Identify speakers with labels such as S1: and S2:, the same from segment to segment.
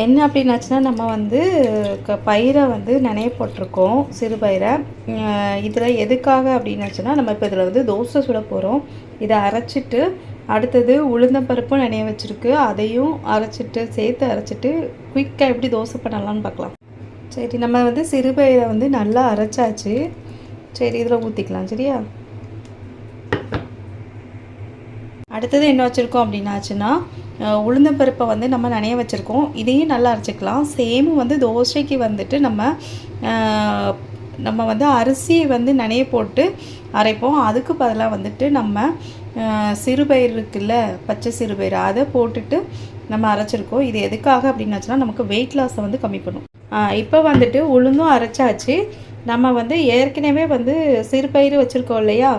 S1: என்ன அப்படின்னாச்சுன்னா நம்ம வந்து பயிரை வந்து நனைய போட்டிருக்கோம், சிறு பயிரை. இதில் எதுக்காக அப்படின்னாச்சுன்னா நம்ம இப்போ இதில் வந்து தோசை சுட போகிறோம். இதை அரைச்சிட்டு அடுத்தது உளுந்தம்பருப்பும் நனைய வச்சுருக்கு, அதையும் அரைச்சிட்டு சேர்த்து அரைச்சிட்டு குயிக்காக எப்படி தோசை பண்ணலான்னு பார்க்கலாம். சரி, நம்ம வந்து சிறு பயிரை வந்து நல்லா அரைச்சாச்சு. சரி, இதில் ஊற்றிக்கலாம். சரியா? அடுத்தது என்ன வச்சுருக்கோம் அப்படின்னாச்சுன்னா உளுந்தம்பருப்பை வந்து நம்ம நனைய வச்சுருக்கோம், இதையும் நல்லா அரைச்சிக்கலாம். சேம் வந்து தோசைக்கு வந்துட்டு நம்ம வந்து அரிசியை வந்து நனைய போட்டு அரைப்போம். அதுக்கு பதிலாக வந்துட்டு நம்ம சிறுபயிறு இருக்குல்ல, பச்சை சிறுபயிறு, அதை போட்டுட்டு நம்ம அரைச்சிருக்கோம். இது எதுக்காக அப்படின்னாச்சுன்னா நமக்கு வெயிட் லாஸை வந்து கம்மி பண்ணும். இப்போ வந்துட்டு உளுந்தும் அரைச்சாச்சு. நம்ம வந்து ஏற்கனவே வந்து சிறுபயிறு வச்சுருக்கோம் இல்லையா,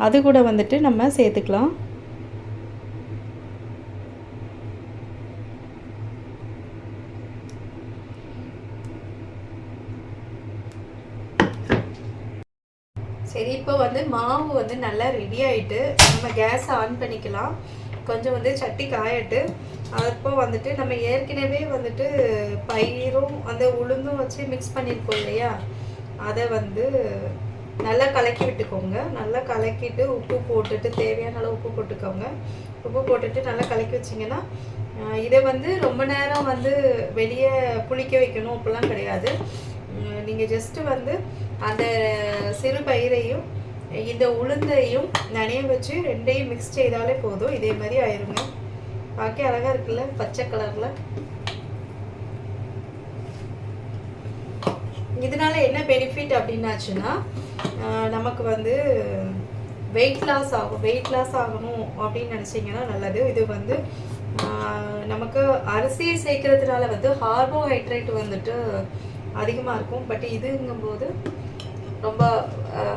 S1: அது கூட வந்துட்டு நம்ம சேர்த்துக்கலாம். சரி, இப்போ வந்து மாவு வந்து நல்லா ரெடி ஆகிட்டு நம்ம கேஸ் ஆன் பண்ணிக்கலாம். கொஞ்சம் வந்து சட்டி காயட்டு. அப்போ வந்துட்டு நம்ம ஏற்கனவே வந்துட்டு பயிரும் அந்த உளுந்தும் வச்சு மிக்ஸ் பண்ணியிருக்கோம் இல்லையா, அதை வந்து நல்லா கலக்கி விட்டுக்கோங்க. நல்லா கலக்கிட்டு உப்பு போட்டுட்டு தேவையான அளவு உப்பு போட்டுக்கோங்க. உப்பு போட்டுட்டு நல்லா கலக்கி வச்சிங்கன்னா இதை வந்து ரொம்ப நேரம் வந்து வெளியே புளிக்க வைக்கணும் அப்படிலாம் கிடையாது. நீங்கள் ஜஸ்ட்டு வந்து அந்த சிறு பயிரையும் இந்த உளுந்தையும் நனைய வச்சு ரெண்டையும் மிக்ஸ் செய்தாலே போதும். இதே மாதிரி ஆயிருங்க. பார்க்க அழகாக இருக்குல்ல, பச்சை கலரில். இதனால என்ன பெனிஃபிட் அப்படின்னாச்சுன்னா நமக்கு வந்து வெயிட் லாஸ் ஆகணும் அப்படின்னு நினச்சிங்கன்னா நல்லது. இது வந்து நமக்கு அரிசியை சேர்க்கறதுனால வந்து கார்போஹைட்ரேட் வந்துட்டு அதிகமாக இருக்கும். பட் இதுங்கும்போது ரொம்ப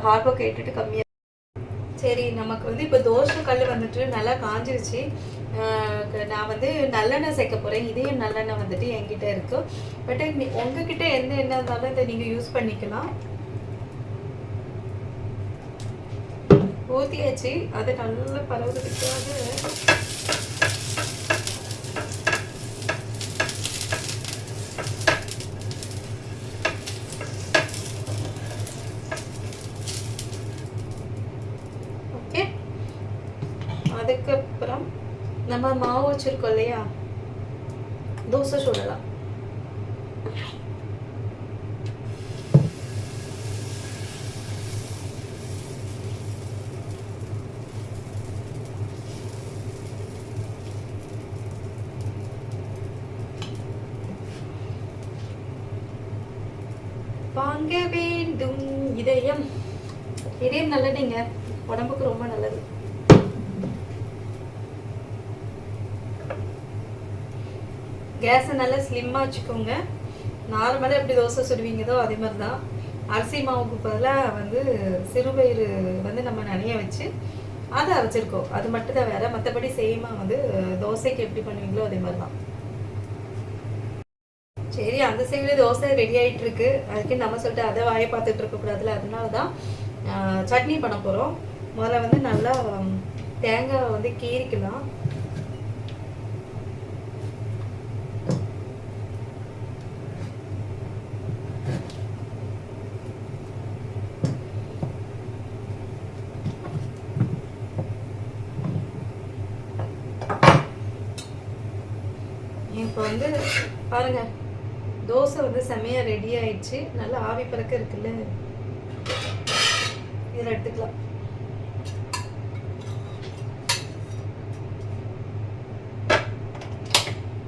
S1: கார்போஹைட்ரேட் கம்மியாக. சரி, நமக்கு வந்து இப்போ தோசை கல் வந்துட்டு நல்லா காஞ்சிருச்சு. நான் வந்து நல்லெண்ணெய் சேர்க்க போகிறேன். இதையும் நல்லெண்ணெய் வந்துட்டு என்கிட்ட இருக்குது. பட் உங்ககிட்ட எந்த எண்ணெய் இருந்தாலும் இதை நீங்கள் யூஸ் பண்ணிக்கலாம். ஊற்றியாச்சு. அது நல்லா பரவுறதுக்காக அதுக்கப்புறம் நம்ம மாவு வச்சிருக்கோம் இல்லையா, தோசை சுடலாம். வாங்க வேண்டும் இதயம். இதயம் நல்லதுங்க, உடம்புக்கு ரொம்ப நல்லது. கேஸை நல்லா ஸ்லிம்மாக வச்சுக்கோங்க. நார்மலாக எப்படி தோசை சுடுவீங்கதோ அதே மாதிரி தான். அரிசி மாவுக்கு பதிலாக வந்து சிறுபயிறு வந்து நம்ம நனைய வச்சு அதை அரைச்சிருக்கோம். அது மட்டும் தான் வேறு. மற்றபடி சேமாக வந்து தோசைக்கு எப்படி பண்ணுவீங்களோ அதே மாதிரி தான். சரி, அந்த சைடு தோசை ரெடி ஆகிட்டு இருக்கு. அதுக்கு நம்ம சொல்லிட்டு அதை வாயை பார்த்துட்டு இருக்கக்கூடாதுல, அதனால தான் சட்னி பண்ண போகிறோம். முதல்ல வந்து நல்லா தேங்காய் வந்து கீரிக்கலாம். இப்போ வந்து பாருங்க, தோசை வந்து செமையாக ரெடி ஆயிடுச்சு. நல்லா ஆவி பறக்க இருக்குல்ல, இதில் எடுத்துக்கலாம்.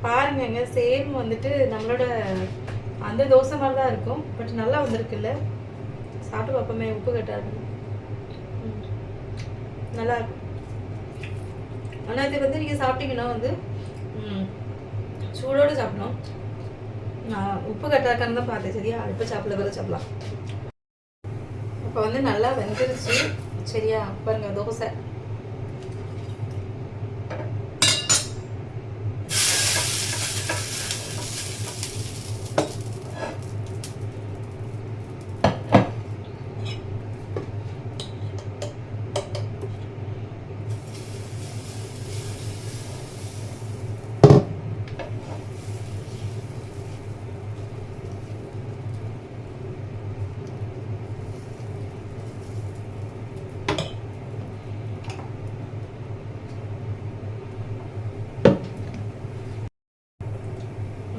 S1: பாருங்க, சேம் வந்துட்டு நம்மளோட அந்த தோசை மாதிரி தான் இருக்கும். பட் நல்லா வந்திருக்குல்ல. சாப்பிட்டு பார்ப்போமே, உப்பு கட்டாது. நல்லா இருக்கும். ஆனால் இது வந்து நீங்கள் சாப்பிட்டீங்கன்னா வந்து சூடோடு சாப்பிடணும். நான் உப்பு கட்டாக்கான்னு தான் பார்த்தேன். சரியா, இப்போ சாப்பிட வர சாப்பிடலாம். இப்போ வந்து நல்லா வெந்துருச்சு. சரியா, பாருங்க தோசை.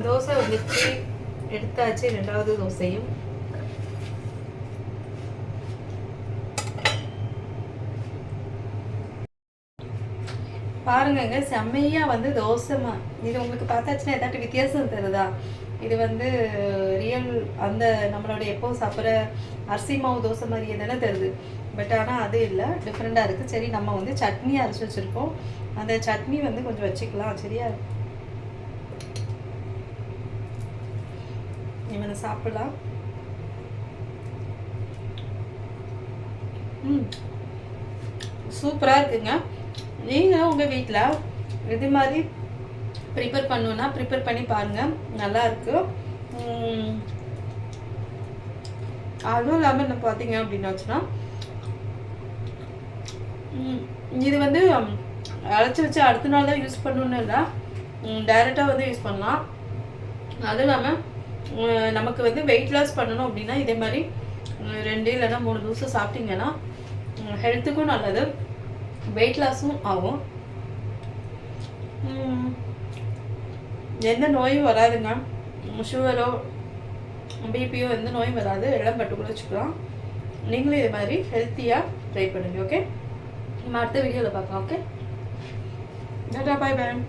S1: தோசை வந்துச்சு, எடுத்தாச்சு 2வது தோசையும். பாருங்கங்க, செம்மையாக வந்து தோசைமா இது உங்களுக்கு பார்த்தாச்சுன்னா ஏதாட்டும் வித்தியாசம் தருதா? இது வந்து ரியல் அந்த நம்மளோட எப்போ சாப்பிட்ற அரிசி மாவு தோசை மாதிரியே தானே தருது. பட் ஆனால் அது இல்லை, டிஃப்ரெண்ட்டாக இருக்குது. சரி, நம்ம வந்து சட்னி அரைச்சி வச்சுருக்கோம். அந்த சட்னி வந்து கொஞ்சம் வச்சுக்கலாம். சரியா, இவனை சாப்பிடலாம். சூப்பராக இருக்குங்க. நீங்களும் உங்கள் வீட்டில் இது மாதிரி ப்ரிப்பேர் பண்ணுன்னா ப்ரிப்பேர் பண்ணி பாருங்கள், நல்லாயிருக்கு. அதுவும் இல்லாமல் என்ன பார்த்தீங்க அப்படின்னாச்சுன்னா, இது வந்து அரைச்சி வச்சு அடுத்த நாள் தான் யூஸ் பண்ணணுன்னு இல்லை, டைரெக்டாக வந்து யூஸ் பண்ணலாம். அதுவும் இல்லாமல் நமக்கு வந்து வெயிட் லாஸ் பண்ணணும் அப்படின்னா இதே மாதிரி 2 இல்லைன்னா 3 தோசை சாப்பிட்டீங்கன்னா ஹெல்த்துக்கும் நல்லது, வெயிட் லாஸும் ஆகும். எந்த நோயும் வராதுங்க. சுகரோ பிபியோ எந்த நோயும் வராது, எல்லாம் பட்டுக்குள்ள வச்சுக்கலாம். நீங்களும் இது மாதிரி ஹெல்த்தியாக ட்ரை பண்ணுங்க. ஓகே, நம்ம அடுத்த வீடியோவில் பார்க்கலாம். ஓகே, டாடா, பாய் பாய்.